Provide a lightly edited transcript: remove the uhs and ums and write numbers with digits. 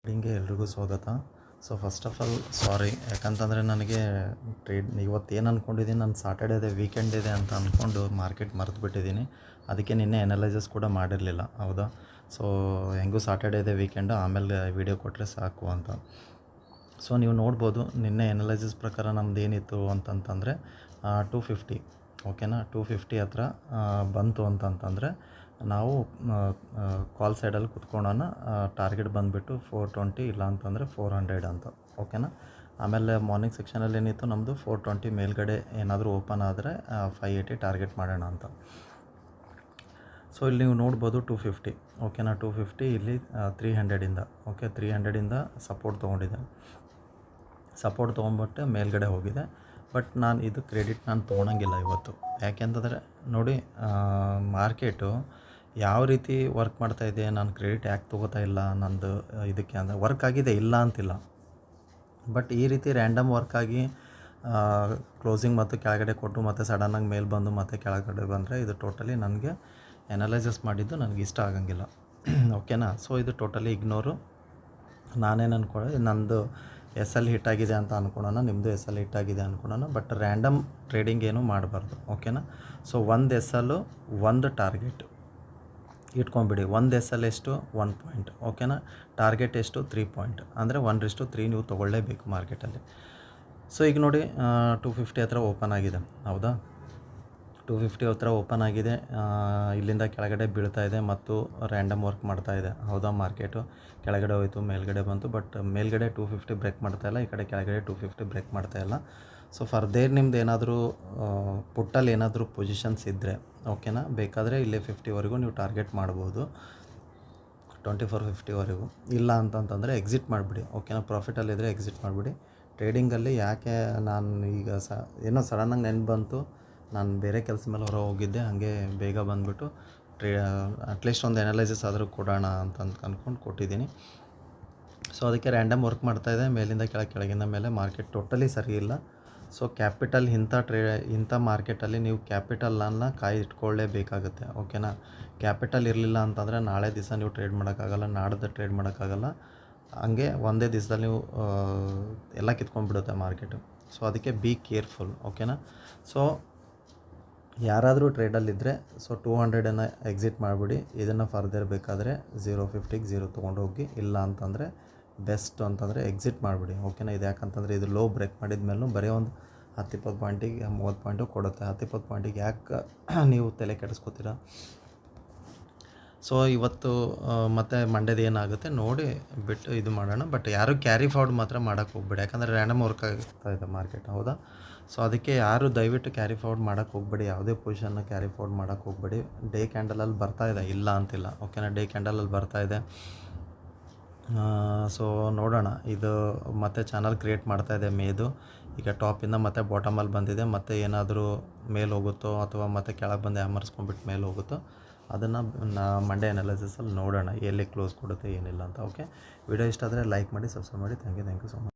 ಟ್ರೇಡಿಂಗ್ಗೆ ಎಲ್ರಿಗೂ ಸ್ವಾಗತ. So first of all ಸಾರಿ, ಯಾಕಂತಂದರೆ ನನಗೆ ಇವತ್ತು ಏನು ಅಂದ್ಕೊಂಡಿದ್ದೀನಿ, ನಾನು ಸಾಟರ್ಡೇ ಇದೆ, ವೀಕೆಂಡ್ ಇದೆ ಅಂತ ಅಂದ್ಕೊಂಡು ಮಾರ್ಕೆಟ್ ಮರೆತುಬಿಟ್ಟಿದ್ದೀನಿ. ಅದಕ್ಕೆ ನಿನ್ನೆ ಅನಲೈಸಸ್ ಕೂಡ ಮಾಡಿರಲಿಲ್ಲ, ಹೌದಾ. ಸೊ ಹೆಂಗೂ ಸಾಟರ್ಡೇ ಇದೆ, ವೀಕೆಂಡು, ಆಮೇಲೆ ವಿಡಿಯೋ ಕೊಟ್ಟರೆ ಸಾಕು ಅಂತ. ಸೊ ನೀವು ನೋಡ್ಬೋದು, ನಿನ್ನೆ ಅನಲೈಸಸ್ ಪ್ರಕಾರ ನಮ್ದು ಏನಿತ್ತು ಅಂತಂತಂದರೆ 250, ಓಕೆನಾ. 250 ಹತ್ರ ಬಂತು ಅಂತಂತಂದರೆ ನಾವು ಕಾಲ್ ಸೈಡಲ್ಲಿ ಕುತ್ಕೊಳ್ಳೋಣ. ಟಾರ್ಗೆಟ್ ಬಂದುಬಿಟ್ಟು 420, ಇಲ್ಲ ಅಂತಂದರೆ 400 ಅಂತ, ಓಕೆನಾ. ಆಮೇಲೆ ಮಾರ್ನಿಂಗ್ ಸೆಕ್ಷನಲ್ಲಿ ಏನಿತ್ತು ನಮ್ಮದು 420 ಮೇಲ್ಗಡೆ ಏನಾದರೂ ಓಪನ್ ಆದರೆ 580 ಟಾರ್ಗೆಟ್ ಮಾಡೋಣ ಅಂತ. ಸೊ ಇಲ್ಲಿ ನೀವು ನೋಡ್ಬೋದು 250, ಓಕೆನಾ. 250 ಇಲ್ಲಿ 300ಇಂದ, ಓಕೆ, 300ಇಂದ ಸಪೋರ್ಟ್ ತೊಗೊಂಡಿದೆ. ಸಪೋರ್ಟ್ ತೊಗೊಂಬಿಟ್ಟು ಮೇಲ್ಗಡೆ ಹೋಗಿದೆ. ಬಟ್ ನಾನು ಇದು ಕ್ರೆಡಿಟ್ ನಾನು ತೊಗೊಳಂಗಿಲ್ಲ ಇವತ್ತು. ಯಾಕೆಂತಂದರೆ ನೋಡಿ, ಮಾರ್ಕೆಟು ಯಾವ ರೀತಿ ವರ್ಕ್ ಮಾಡ್ತಾಯಿದೆ, ನಾನು ಕ್ರೆಡಿಟ್ ಯಾಕೆ ತೊಗೋತಾ ಇಲ್ಲ ನಂದು ಇದಕ್ಕೆ ಅಂದರೆ ವರ್ಕ್ ಆಗಿದೆ, ಇಲ್ಲ ಅಂತಿಲ್ಲ. ಬಟ್ ಈ ರೀತಿ ರ್ಯಾಂಡಮ್ ವರ್ಕ್ ಆಗಿ ಕ್ಲೋಸಿಂಗ್ ಮತ್ತು ಕೆಳಗಡೆ ಕೊಟ್ಟು ಮತ್ತು ಸಡನ್ನಾಗಿ ಮೇಲೆ ಬಂದು ಮತ್ತು ಕೆಳಗಡೆ ಬಂದರೆ ಇದು ಟೋಟಲಿ ನನಗೆ ಅನಲೈಸಸ್ ಮಾಡಿದ್ದು ನನಗೆ ಇಷ್ಟ ಆಗಂಗಿಲ್ಲ, ಓಕೆನಾ. ಸೊ ಇದು ಟೋಟಲಿ ಇಗ್ನೋರು. ನಾನೇನು ಅಂದ್ಕೊಳ್ಳಿ, ನಂದು SL ಹಿಟ್ ಆಗಿದೆ ಅಂತ ಅಂದ್ಕೊಳ್ಳೋಣ, ನಿಮ್ಮದು SL ಹಿಟ್ ಆಗಿದೆ ಅಂದ್ಕೊಳ್ಳೋಣ. ಬಟ್ ರ್ಯಾಂಡಮ್ ಟ್ರೇಡಿಂಗ್ ಏನೂ ಮಾಡಬಾರ್ದು, ಓಕೆನಾ. ಸೊ ಒಂದು SL ಒಂದು ಟಾರ್ಗೆಟ್ ಇಟ್ಕೊಂಬಿಡಿ. ಒಂದು SL ಎಷ್ಟು 1 ಪಾಯಿಂಟ್, ಓಕೆನಾ. ಟಾರ್ಗೆಟ್ ಎಷ್ಟು 3 ಪಾಯಿಂಟ್, ಅಂದರೆ 1:3 ನೀವು ತೊಗೊಳ್ಳೇಬೇಕು ಮಾರ್ಕೆಟಲ್ಲಿ. ಸೊ ಈಗ ನೋಡಿ 250 ಹತ್ರ ಓಪನ್ ಆಗಿದೆ, ಹೌದಾ. 250 ಹತ್ರ ಓಪನ್ ಆಗಿದೆ, ಇಲ್ಲಿಂದ ಕೆಳಗಡೆ ಬೀಳ್ತಾ ಇದೆ ಮತ್ತು ರ್ಯಾಂಡಮ್ ವರ್ಕ್ ಮಾಡ್ತಾ ಇದೆ, ಹೌದಾ. ಮಾರ್ಕೆಟು ಕೆಳಗಡೆ ಹೋಯಿತು, ಮೇಲ್ಗಡೆ ಬಂತು. ಬಟ್ ಮೇಲ್ಗಡೆ 250 ಬ್ರೇಕ್ ಮಾಡ್ತಾಯಿಲ್ಲ, ಈ ಕಡೆ ಕೆಳಗಡೆ 250 ಬ್ರೇಕ್ ಮಾಡ್ತಾಯಿಲ್ಲ. ಸೊ ಫರ್ದೇರ್ ನಿಮ್ದು ಏನಾದರೂ ಪುಟ್ಟಲ್ಲಿ ಏನಾದರೂ ಪೊಸಿಷನ್ಸ್ ಇದ್ದರೆ, ಓಕೆನಾ, ಬೇಕಾದರೆ ಇಲ್ಲೇ 50ವರೆಗೂ ನೀವು ಟಾರ್ಗೆಟ್ ಮಾಡ್ಬೋದು, 2450ವರೆಗೂ. ಇಲ್ಲ ಅಂತಂತಂದರೆ ಎಕ್ಸಿಟ್ ಮಾಡಿಬಿಡಿ, ಓಕೆನಾ. ಪ್ರಾಫಿಟಲ್ಲಿದ್ದರೆ ಎಕ್ಸಿಟ್ ಮಾಡಿಬಿಡಿ. ಟ್ರೇಡಿಂಗಲ್ಲಿ ಯಾಕೆ ನಾನು ಈಗ ಏನೋ ಸಡನ್ನಾಗಿ ನೆನ್ಪು ಬಂತು, ನಾನು ಬೇರೆ ಕೆಲಸ ಮೇಲೆ ಹೊರ ಹೋಗಿದ್ದೆ, ಹಾಗೆ ಬೇಗ ಬಂದುಬಿಟ್ಟು ಅಟ್ಲೀಸ್ಟ್ ಒಂದು ಅನಲೈಸಿಸ್ ಆದರೂ ಕೊಡೋಣ ಅಂತ ಅಂದ್ಕೊಂಡು ಕೊಟ್ಟಿದ್ದೀನಿ. ಸೊ ಅದಕ್ಕೆ ರ್ಯಾಂಡಮ್ ವರ್ಕ್ ಮಾಡ್ತಾಯಿದೆ, ಮೇಲಿಂದ ಕೆಳಗಿಂದ ಮೇಲೆ. ಮಾರ್ಕೆಟ್ ಟೋಟಲಿ ಸರಿ ಇಲ್ಲ. ಸೊ ಕ್ಯಾಪಿಟಲ್ ಇಂಥ ಮಾರ್ಕೆಟಲ್ಲಿ ನೀವು ಕ್ಯಾಪಿಟಲನ್ನು ಇಟ್ಕೊಳ್ಳೇಬೇಕಾಗುತ್ತೆ, ಓಕೆನಾ. ಕ್ಯಾಪಿಟಲ್ ಇರಲಿಲ್ಲ ಅಂತಂದರೆ ನಾಳೆ ದಿವಸ ನೀವು ಟ್ರೇಡ್ ಮಾಡೋಕ್ಕಾಗಲ್ಲ, ನಾಡ್ದು ಟ್ರೇಡ್ ಮಾಡೋಕ್ಕಾಗಲ್ಲ. ಹಂಗೆ ಒಂದೇ ದಿವಸದಲ್ಲಿ ನೀವು ಎಲ್ಲ ಕಿತ್ಕೊಂಡ್ಬಿಡುತ್ತೆ ಮಾರ್ಕೆಟು. ಸೊ ಅದಕ್ಕೆ ಬಿ ಕೇರ್ಫುಲ್, ಓಕೆನಾ. ಸೊ ಯಾರಾದರೂ ಟ್ರೇಡಲ್ಲಿದ್ದರೆ ಸೊ 200 ಎಕ್ಸಿಟ್ ಮಾಡಿಬಿಡಿ. ಇದನ್ನು ಫರ್ದರ್ ಬೇಕಾದರೆ 0.50ಗೆ 0 ತೊಗೊಂಡು ಹೋಗಿ. ಇಲ್ಲ ಅಂತಂದರೆ ಬೆಸ್ಟ್ ಅಂತಂದರೆ ಎಕ್ಸಿಟ್ ಮಾಡಿಬಿಡಿ, ಓಕೆನಾ. ಇದು ಯಾಕಂತಂದರೆ ಇದು ಲೋ ಬ್ರೇಕ್ ಮಾಡಿದ ಮೇಲೂ ಬರೀ ಒಂದು 10-20 ಪಾಯಿಂಟಿಗೆ 30 ಪಾಯಿಂಟು ಕೊಡುತ್ತೆ. 10-20 ಪಾಯಿಂಟಿಗೆ ಯಾಕೆ ನೀವು ತಲೆ ಕೆಡಿಸ್ಕೋತೀರ. ಸೊ ಇವತ್ತು ಮತ್ತು ಮಂಡ್ಯದ ಏನಾಗುತ್ತೆ ನೋಡಿ ಬಿಟ್ಟು ಇದು ಮಾಡೋಣ. ಬಟ್ ಯಾರೂ ಕ್ಯಾರಿ ಫಾರ್ವರ್ಡ್ ಮಾತ್ರ ಮಾಡೋಕ್ಕೆ ಹೋಗ್ಬೇಡಿ, ಯಾಕಂದರೆ ರ್ಯಾಂಡಮ್ ವರ್ಕ್ ಆಗ್ತಾ ಇದೆ ಮಾರ್ಕೆಟ್, ಹೌದಾ. ಸೊ ಅದಕ್ಕೆ ಯಾರು ದಯವಿಟ್ಟು ಕ್ಯಾರಿ ಫಾರ್ವರ್ಡ್ ಮಾಡೋಕ್ಕೆ ಹೋಗಬೇಡಿ, ಯಾವುದೇ ಪೊಸಿಷನ್ನ ಕ್ಯಾರಿ ಫಾರ್ವರ್ಡ್ ಮಾಡೋಕ್ಕೆ ಹೋಗಬೇಡಿ. ಡೇ ಕ್ಯಾಂಡಲಲ್ಲಿ ಬರ್ತಾ ಇದೆ, ಇಲ್ಲ ಅಂತಿಲ್ಲ, ಓಕೆನಾ. ಡೇ ಕ್ಯಾಂಡಲಲ್ಲಿ ಬರ್ತಾ ಇದೆ. ಸೊ ನೋಡೋಣ, ಇದು ಮತ್ತೆ ಚಾನಲ್ ಕ್ರಿಯೇಟ್ ಮಾಡ್ತಾಯಿದೆ ಮೇದು. ಈಗ ಟಾಪಿಂದ ಮತ್ತೆ ಬಾಟಮಲ್ಲಿ ಬಂದಿದೆ, ಮತ್ತು ಏನಾದರೂ ಮೇಲೆ ಹೋಗುತ್ತೋ ಅಥವಾ ಮತ್ತೆ ಕೆಳಗೆ ಬಂದು ಯಾಮರ್ಸ್ಕೊಂಡ್ಬಿಟ್ಟು ಮೇಲೆ ಹೋಗುತ್ತೋ, ಅದನ್ನು ಮಂಡೇ ಅನಾಲಿಸಿಸಲ್ಲಿ ನೋಡೋಣ ಎಲ್ಲಿ ಕ್ಲೋಸ್ ಕೊಡುತ್ತೆ ಏನಿಲ್ಲ ಅಂತ, ಓಕೆ. ವಿಡಿಯೋ ಇಷ್ಟ ಆದರೆ ಲೈಕ್ ಮಾಡಿ, ಸಬ್ಸ್ಕ್ರೈಬ್ ಮಾಡಿ. Thank you so much.